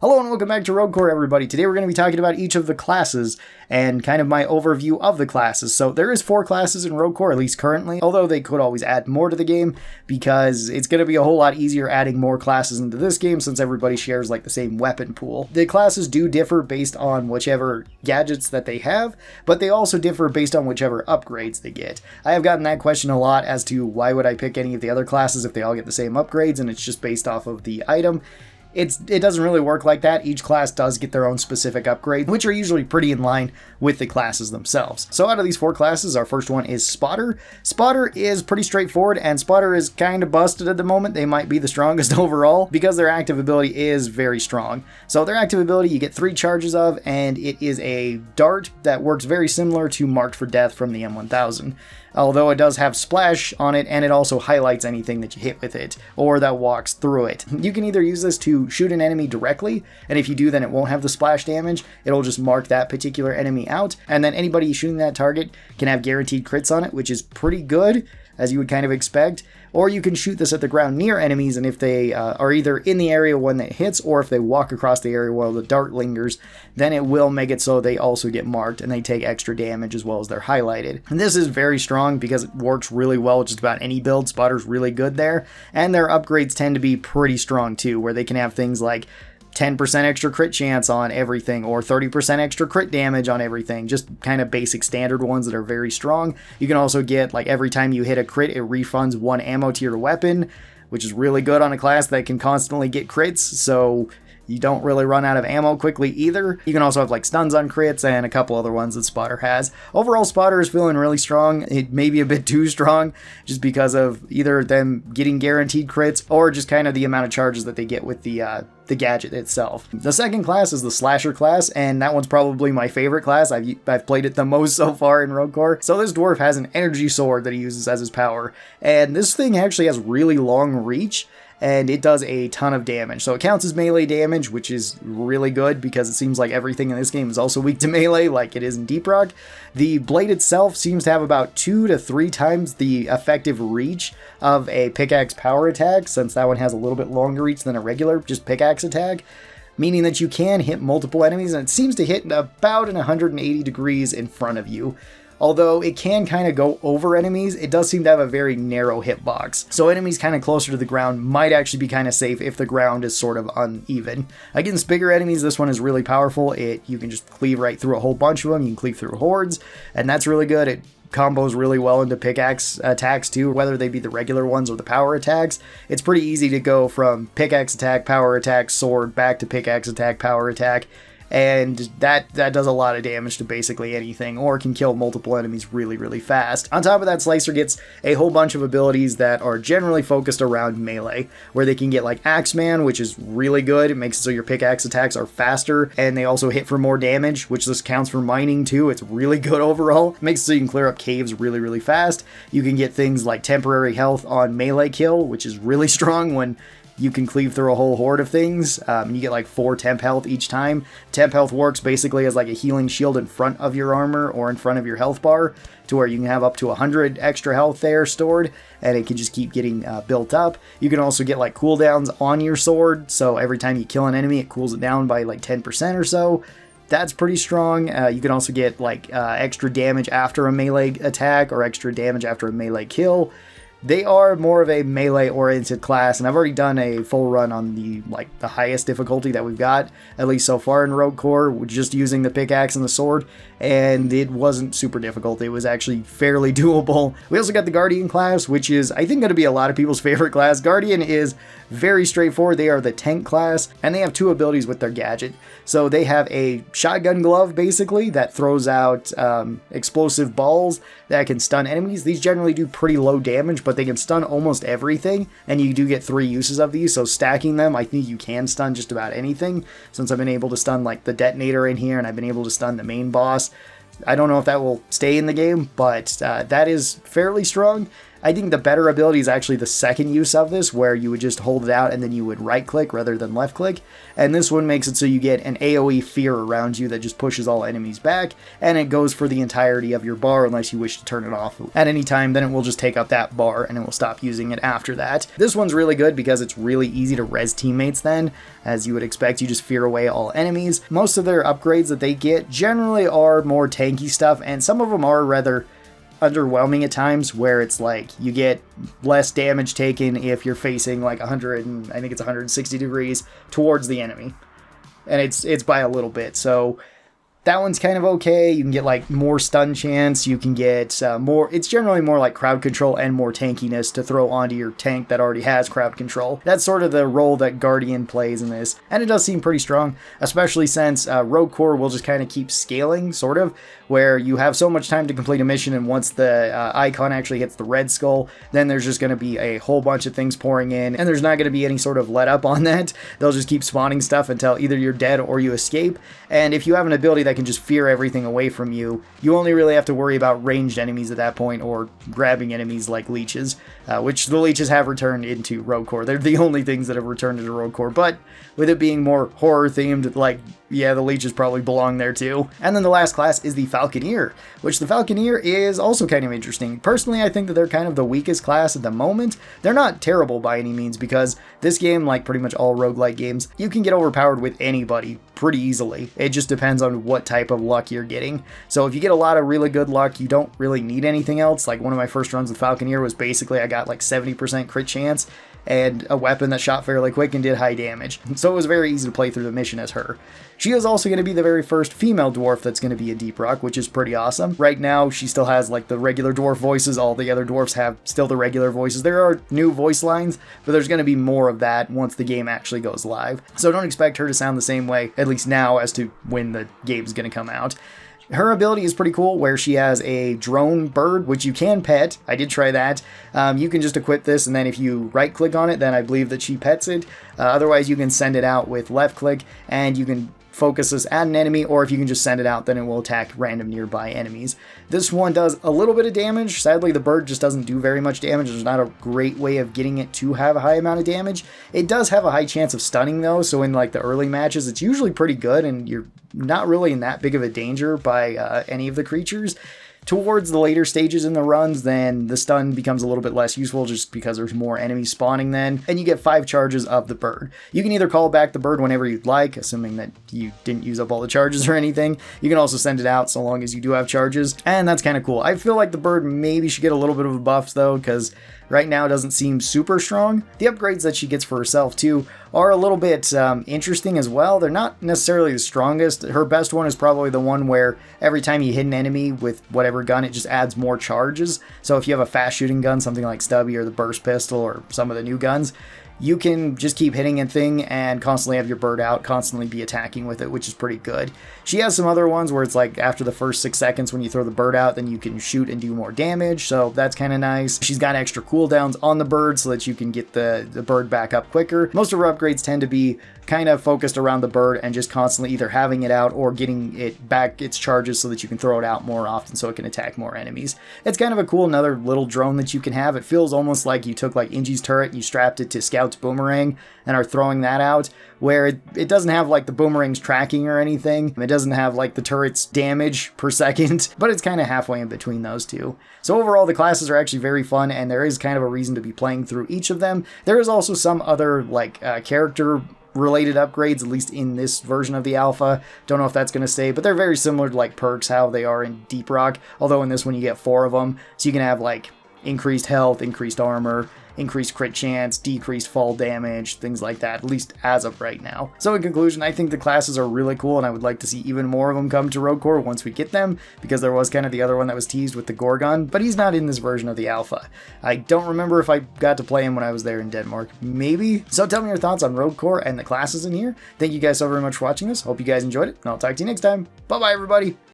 Hello and welcome back to Rogue Core, everybody. Today we're going to be talking about each of the classes and kind of my overview of the classes. So there is 4 classes in Rogue Core, at least currently, although they could always add more to the game because it's going to be a whole lot easier adding more classes into this game since everybody shares like the same weapon pool. The classes do differ based on whichever gadgets that they have, but they also differ based on whichever upgrades they get. I have gotten that question a lot as to why would I pick any of the other classes if they all get the same upgrades and it's just based off of the item. It doesn't really work like that. Each class does get their own specific upgrades, which are usually pretty in line with the classes themselves. So out of these 4 classes, our first one is Spotter. Spotter is pretty straightforward, and Spotter is kind of busted at the moment. They might be the strongest overall because their active ability is very strong. So their active ability you get 3 charges of, and it is a dart that works very similar to Marked for Death from the M1000. Although it does have splash on it, and it also highlights anything that you hit with it, or that walks through it. You can either use this to shoot an enemy directly, and if you do, then it won't have the splash damage. It'll just mark that particular enemy out, and then anybody shooting that target can have guaranteed crits on it, which is pretty good, as you would kind of expect. Or you can shoot this at the ground near enemies, and if they are either in the area when it hits, or if they walk across the area while the dart lingers, then it will make it so they also get marked, and they take extra damage as well as they're highlighted. And this is very strong because it works really well with just about any build. Spotter's really good there, and their upgrades tend to be pretty strong too, where they can have things like 10% extra crit chance on everything, or 30% extra crit damage on everything, just kind of basic standard ones that are very strong. You can also get, like, every time you hit a crit, it refunds 1 ammo to your weapon, which is really good on a class that can constantly get crits, so you don't really run out of ammo quickly either. You can also have like stuns on crits and a couple other ones that Spotter has. Overall, Spotter is feeling really strong. It may be a bit too strong just because of either them getting guaranteed crits or just kind of the amount of charges that they get with the gadget itself. The second class is the Slasher class, and that one's probably my favorite class. I've played it the most so far in Rogue Core. So this dwarf has an energy sword that he uses as his power, and this thing actually has really long reach, and it does a ton of damage. So it counts as melee damage, which is really good because it seems like everything in this game is also weak to melee, like it is in Deep Rock. The blade itself seems to have about 2 to 3 times the effective reach of a pickaxe power attack, since that one has a little bit longer reach than a regular just pickaxe attack, meaning that you can hit multiple enemies, and it seems to hit about 180 degrees in front of you. Although it can kind of go over enemies, it does seem to have a very narrow hitbox. So enemies kind of closer to the ground might actually be kind of safe if the ground is sort of uneven. Against bigger enemies, this one is really powerful. You can just cleave right through a whole bunch of them. You can cleave through hordes, and that's really good. It combos really well into pickaxe attacks too, whether they be the regular ones or the power attacks. It's pretty easy to go from pickaxe attack, power attack, sword, back to pickaxe attack, power attack. And that does a lot of damage to basically anything, or can kill multiple enemies really, really fast. On top of that, Slicer gets a whole bunch of abilities that are generally focused around melee, where they can get like Axeman, which is really good. It makes it so your pickaxe attacks are faster, and they also hit for more damage, which this counts for mining too. It's really good overall. It makes it so you can clear up caves really, really fast. You can get things like temporary health on melee kill, which is really strong when you can cleave through a whole horde of things. You get like 4 temp health each time. Temp health works basically as like a healing shield in front of your armor or in front of your health bar, to where you can have up to 100 extra health there stored, and it can just keep getting built up. You can also get like cooldowns on your sword, so every time you kill an enemy, it cools it down by like 10% or so. That's pretty strong. You can also get like extra damage after a melee attack, or extra damage after a melee kill. They are more of a melee-oriented class, and I've already done a full run on the highest difficulty that we've got, at least so far in Rogue Core, just using the pickaxe and the sword, and it wasn't super difficult. It was actually fairly doable. We also got the Guardian class, which is, I think, going to be a lot of people's favorite class. Guardian is very straightforward. They are the tank class, and they have 2 abilities with their gadget. So they have a shotgun glove, basically, that throws out explosive balls that can stun enemies. These generally do pretty low damage, but they can stun almost everything, and you do get 3 uses of these, so stacking them, I think you can stun just about anything, since I've been able to stun like the detonator in here, and I've been able to stun the main boss. I don't know if that will stay in the game, but that is fairly strong. I think the better ability is actually the second use of this, where you would just hold it out and then you would right click rather than left click. And this one makes it so you get an AoE fear around you that just pushes all enemies back, and it goes for the entirety of your bar unless you wish to turn it off at any time. Then it will just take up that bar and it will stop using it after that. This one's really good because it's really easy to res teammates then. As you would expect, you just fear away all enemies. Most of their upgrades that they get generally are more tanky stuff, and some of them are rather underwhelming at times, where it's like you get less damage taken if you're facing like 100 and I think it's 160 degrees towards the enemy, and it's by a little bit. So that one's kind of okay. You can get like more stun chance, you can get more, it's generally more like crowd control and more tankiness to throw onto your tank that already has crowd control. That's sort of the role that Guardian plays in this, and it does seem pretty strong, especially since Rogue Core will just kind of keep scaling, sort of, where you have so much time to complete a mission, and once the icon actually hits the red skull, then there's just going to be a whole bunch of things pouring in, and there's not going to be any sort of let up on that. They'll just keep spawning stuff until either you're dead or you escape, and if you have an ability that can just fear everything away from you, you only really have to worry about ranged enemies at that point, or grabbing enemies like leeches, which the leeches have returned into Rogue Core. They're the only things that have returned into Rogue Core, but with it being more horror themed, like, yeah, the leeches probably belong there too. And then the last class is the Falconer, which the Falconer is also kind of interesting. Personally, I think that they're kind of the weakest class at the moment. They're not terrible by any means, because this game, like pretty much all roguelike games, you can get overpowered with anybody pretty easily. It just depends on what type of luck you're getting. So if you get a lot of really good luck, you don't really need anything else. Like one of my first runs with Falconer was basically I got like 70% crit chance and a weapon that shot fairly quick and did high damage. So it was very easy to play through the mission as her. She is also going to be the very first female dwarf that's going to be a Deep Rock, which is pretty awesome. Right now, she still has like the regular dwarf voices. All the other dwarfs have still the regular voices. There are new voice lines, but there's going to be more of that once the game actually goes live. So don't expect her to sound the same way, at least now, as to when the game's going to come out. Her ability is pretty cool, where she has a drone bird, which you can pet. I did try that. You can just equip this, and then if you right-click on it, then I believe that she pets it. Otherwise, you can send it out with left-click, and you can focus this at an enemy, or if you can just send it out, then it will attack random nearby enemies. This one does a little bit of damage. Sadly, the bird just doesn't do very much damage. There's not a great way of getting it to have a high amount of damage. It does have a high chance of stunning though, so in like the early matches, it's usually pretty good, and you're not really in that big of a danger by any of the creatures. Towards the later stages in the runs, then the stun becomes a little bit less useful just because there's more enemies spawning then, and you get 5 charges of the bird. You can either call back the bird whenever you'd like, assuming that you didn't use up all the charges or anything. You can also send it out so long as you do have charges, and that's kind of cool. I feel like the bird maybe should get a little bit of a buff though, because right now it doesn't seem super strong. The upgrades that she gets for herself too are a little bit interesting as well. They're not necessarily the strongest. Her best one is probably the one where every time you hit an enemy with whatever gun, it just adds more charges. So if you have a fast shooting gun, something like Stubby or the burst pistol or some of the new guns, you can just keep hitting a thing and constantly have your bird out, constantly be attacking with it, which is pretty good. She has some other ones where it's like after the first 6 seconds when you throw the bird out, then you can shoot and do more damage, so that's kind of nice. She's got extra cooldowns on the bird so that you can get the bird back up quicker. Most of her upgrades tend to be kind of focused around the bird and just constantly either having it out or getting it back its charges so that you can throw it out more often so it can attack more enemies. It's kind of a cool another little drone that you can have. It feels almost like you took like Inji's turret, you strapped it to Scout's boomerang and are throwing that out, where it doesn't have like the boomerang's tracking or anything. It doesn't have like the turret's damage per second, but it's kind of halfway in between those two. So overall, the classes are actually very fun, and there is kind of a reason to be playing through each of them. There is also some other like character related upgrades, at least in this version of the alpha. Don't know if that's going to stay, but they're very similar to like perks, how they are in Deep Rock, although in this one you get 4 of them. So you can have like increased health, increased armor, increased crit chance, decreased fall damage, things like that, at least as of right now. So in conclusion, I think the classes are really cool, and I would like to see even more of them come to Rogue Core once we get them, because there was kind of the other one that was teased with the Gorgon, but he's not in this version of the alpha. I don't remember if I got to play him when I was there in Denmark. Maybe? So tell me your thoughts on Rogue Core and the classes in here. Thank you guys so very much for watching this. Hope you guys enjoyed it, and I'll talk to you next time. Bye-bye, everybody!